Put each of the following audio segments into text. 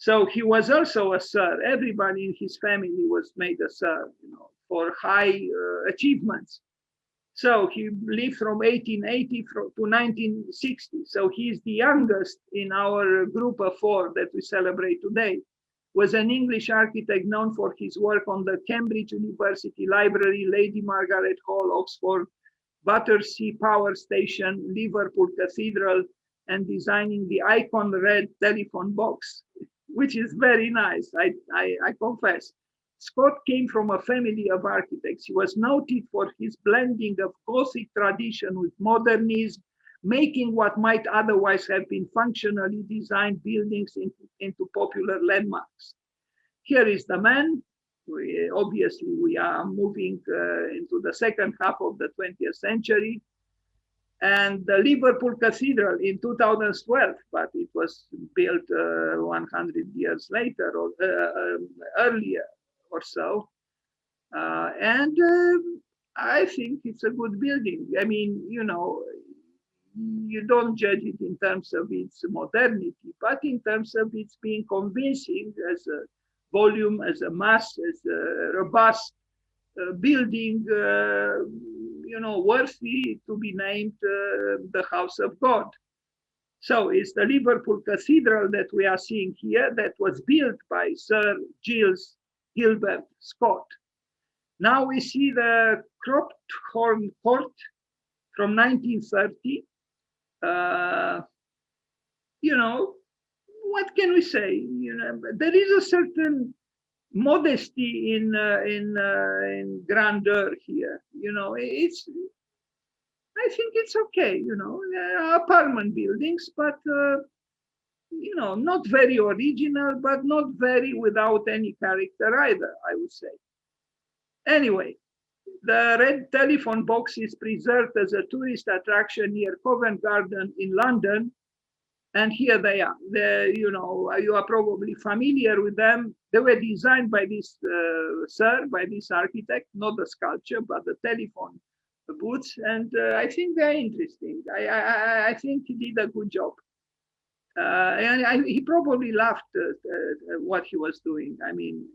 So he was also a sir. Everybody in his family was made a sir, for high achievements. So he lived from 1880 to 1960. So he's the youngest in our group of four that we celebrate today. Was an English architect known for his work on the Cambridge University Library, Lady Margaret Hall, Oxford, Battersea Power Station, Liverpool Cathedral, and designing the icon red telephone box, which is very nice, I confess. Scott came from a family of architects. He was noted for his blending of Gothic tradition with modernism, making what might otherwise have been functionally designed buildings into popular landmarks. Here is the man. Obviously, we are moving into the second half of the 20th century. And the Liverpool Cathedral in 2012, but it was built 100 years later or earlier or so. And I think it's a good building. I mean, you don't judge it in terms of its modernity, but in terms of its being convincing as a volume, as a mass, as a robust building, worthy to be named the House of God. So it's the Liverpool Cathedral that we are seeing here that was built by Sir GILES GILBERT SCOTT. Now we see the Cropped Horn Court from 1930. What can we say? There is a certain modesty in grandeur here. I think it's okay. Apartment buildings, but not very original, but not very without any character either, I would say. Anyway, the red telephone box is preserved as a tourist attraction near Covent Garden in London. And here they are. You are probably familiar with them. They were designed by this by this architect, not the sculpture, but the telephone booths. And I think they're interesting. I think he did a good job. And he probably loved what he was doing. I mean,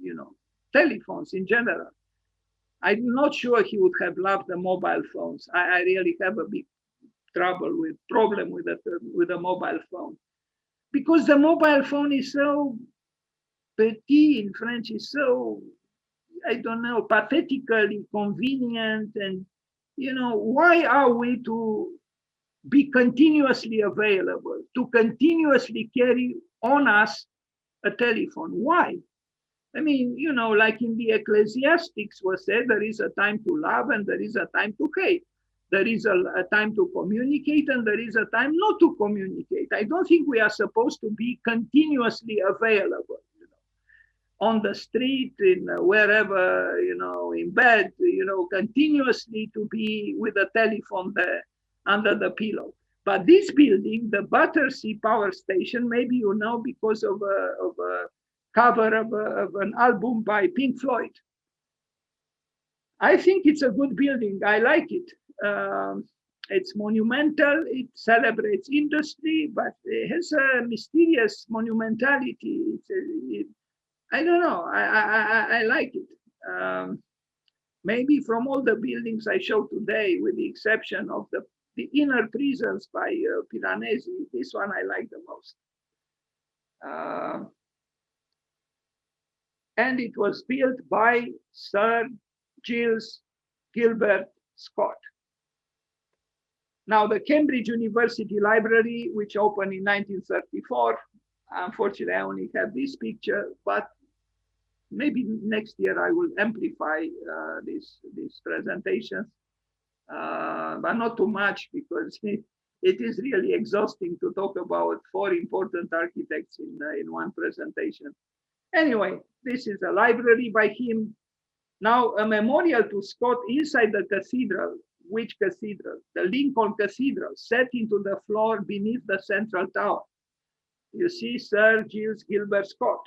telephones in general. I'm not sure he would have loved the mobile phones. I really have a big problem with a mobile phone, because the mobile phone is so petit in French, is so, I don't know, pathetically convenient. And why are we to be continuously available, to continuously carry on us a telephone? Why? I mean, like in the Ecclesiastics was said, there is a time to love and there is a time to hate. There is a time to communicate and there is a time not to communicate. I don't think we are supposed to be continuously available, on the street, in wherever, in bed, continuously to be with a telephone there under the pillow. But this building, the Battersea Power Station, maybe because of a cover of an album by Pink Floyd. I think it's a good building. I like it. It's monumental. It celebrates industry, but it has a mysterious monumentality. I don't know. I like it. Maybe from all the buildings I show today, with the exception of the inner prisons by Piranesi, this one I like the most. And it was built by Sir GILES GILBERT SCOTT. Now, the Cambridge University Library, which opened in 1934, unfortunately, I only have this picture, but maybe next year I will amplify these presentations, but not too much, because it is really exhausting to talk about 4 important architects in one presentation. Anyway, this is a library by him. Now, a memorial to Scott inside the cathedral. Which cathedral? The Lincoln Cathedral, set into the floor beneath the central tower. You see Sir GILES GILBERT SCOTT,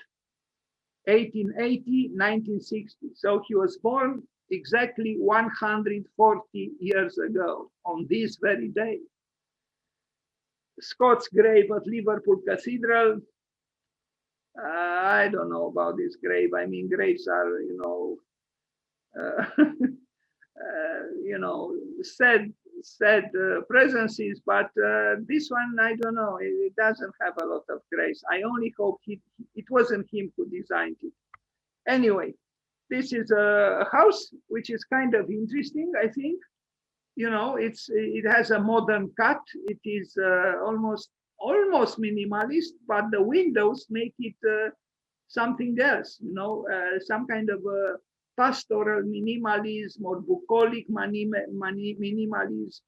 1880, 1960. So he was born exactly 140 years ago on this very day. Scott's grave at Liverpool Cathedral. I don't know about this grave. I mean, graves are, sad presences, but this one, I don't know. It doesn't have a lot of grace. I only hope it wasn't him who designed it. Anyway, this is a house which is kind of interesting, I think. It has a modern cut. It is almost minimalist, but the windows make it something else. Some kind of pastoral minimalism or bucolic minimalism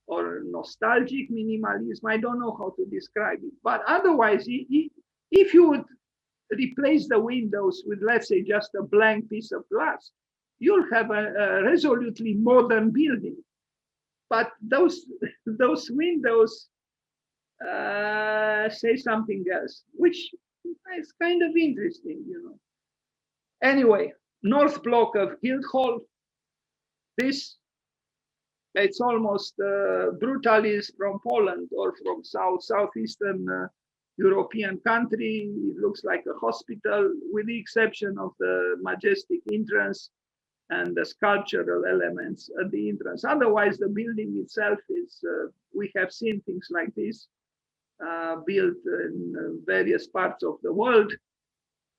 or nostalgic minimalism. I don't know how to describe it, but otherwise, if you would replace the windows with, let's say, just a blank piece of glass, you'll have a resolutely modern building. But those windows say something else, which is kind of interesting, Anyway, north block of Guildhall. It's almost brutalist from Poland or from southeastern European country. It looks like a hospital, with the exception of the majestic entrance and the sculptural elements at the entrance. Otherwise, the building itself is, we have seen things like this built in various parts of the world.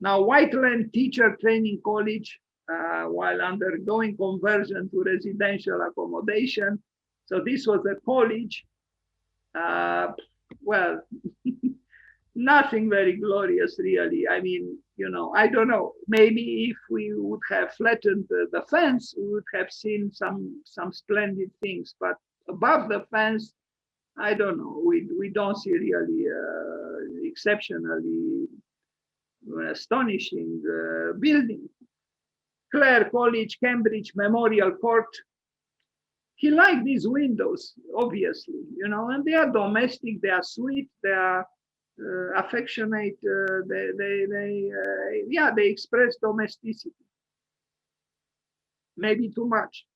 Now, Whiteland Teacher Training College, while undergoing conversion to residential accommodation. So this was a college, well, nothing very glorious, really. I mean, I don't know. Maybe if we would have flattened the fence, we would have seen some splendid things. But above the fence, I don't know. We don't see really exceptionally astonishing building. Clare College, Cambridge Memorial Court. He liked these windows, obviously, and they are domestic, they are sweet, they are affectionate, they express domesticity. Maybe too much.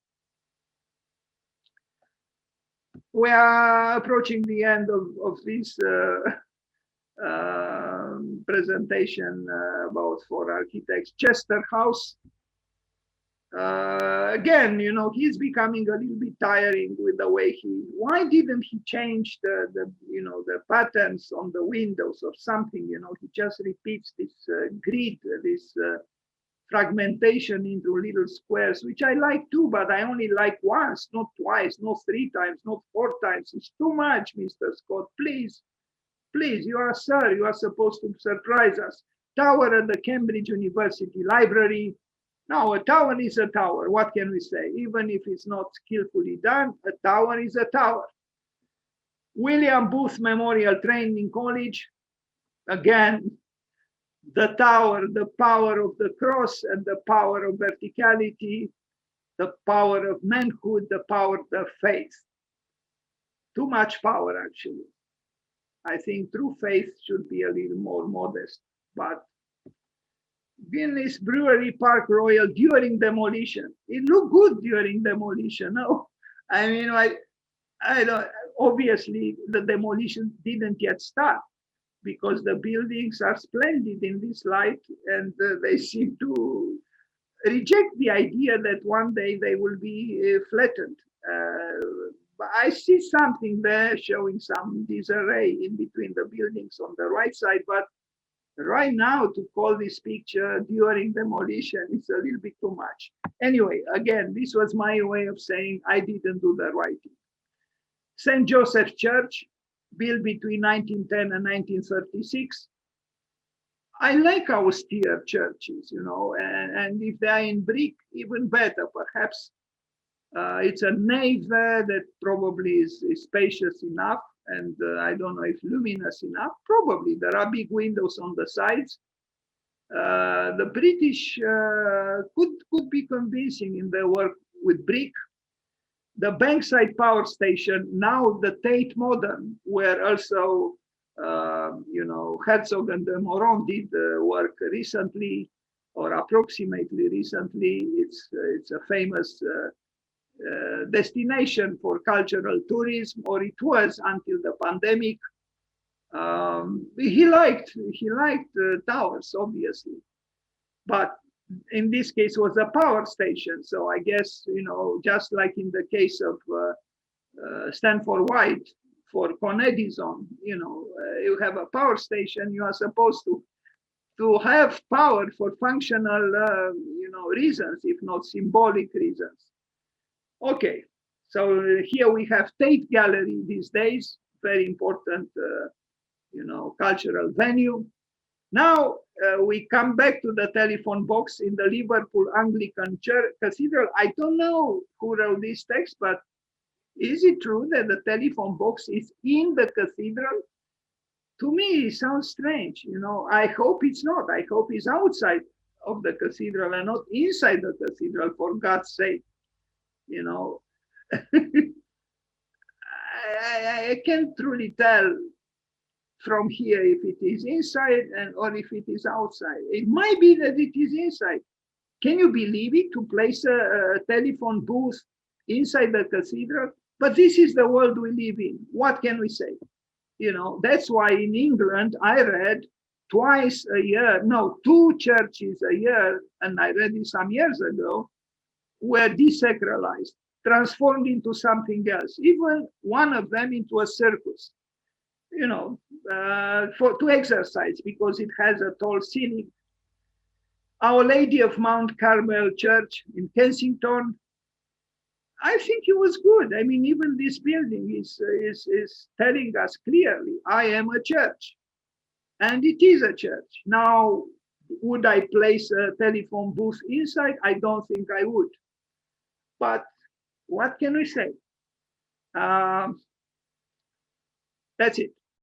We are approaching the end of this presentation about 4 architects. Chester House. Again, he's becoming a little bit tiring with the way why didn't he change the patterns on the windows or something? He just repeats this grid, this fragmentation into little squares, which I like too, but I only like once, not twice, not 3 times, not 4 times. It's too much, Mr. Scott. Please, you are supposed to surprise us. Tower at the Cambridge University Library. Now, a tower is a tower. What can we say? Even if it's not skillfully done, a tower is a tower. William Booth Memorial Training College. Again, the tower, the power of the cross and the power of verticality, the power of manhood, the power of the faith. Too much power, actually. I think true faith should be a little more modest, but Guinness Brewery Park Royal during demolition. It looked good during demolition. No, I mean, I don't. Obviously, the demolition didn't yet start because the buildings are splendid in this light, and they seem to reject the idea that one day they will be flattened. But I see something there showing some disarray in between the buildings on the right side, but right now to call this picture during demolition is a little bit too much. Anyway, again, this was my way of saying I didn't do the right thing. St. Joseph Church, built between 1910 and 1936. I like austere churches, and if they are in brick, even better. Perhaps it's a nave there that probably is spacious enough, and I don't know if luminous enough. Probably there are big windows on the sides. The British could be convincing in their work with brick. The Bankside Power Station, now the Tate Modern, where also Herzog and de Meuron did work recently, or approximately recently. It's a famous destination for cultural tourism, or it was until the pandemic. He liked towers, obviously, but in this case was a power station. So I guess, just like in the case of Stanford White for Con Edison, you have a power station. You are supposed to have power for functional, reasons, if not symbolic reasons. Okay, so here we have Tate Gallery these days, very important, cultural venue. Now we come back to the telephone box in the Liverpool Anglican Church Cathedral. I don't know who wrote this text, but is it true that the telephone box is in the cathedral? To me, it sounds strange. I hope it's not. I hope it's outside of the cathedral and not inside the cathedral, for God's sake. I can't truly tell from here if it is inside or if it is outside. It might be that it is inside. Can you believe it, to place a telephone booth inside the cathedral? But this is the world we live in. What can we say? That's why in England, I read twice a year, no, 2 churches a year, and I read it some years ago, were desacralized, transformed into something else, even one of them into a circus, to exercise, because it has a tall ceiling. Our Lady of Mount Carmel Church in Kensington, I think it was good. I mean, even this building is telling us clearly, I am a church, and it is a church. Now, would I place a telephone booth inside? I don't think I would. But what can we say? That's it.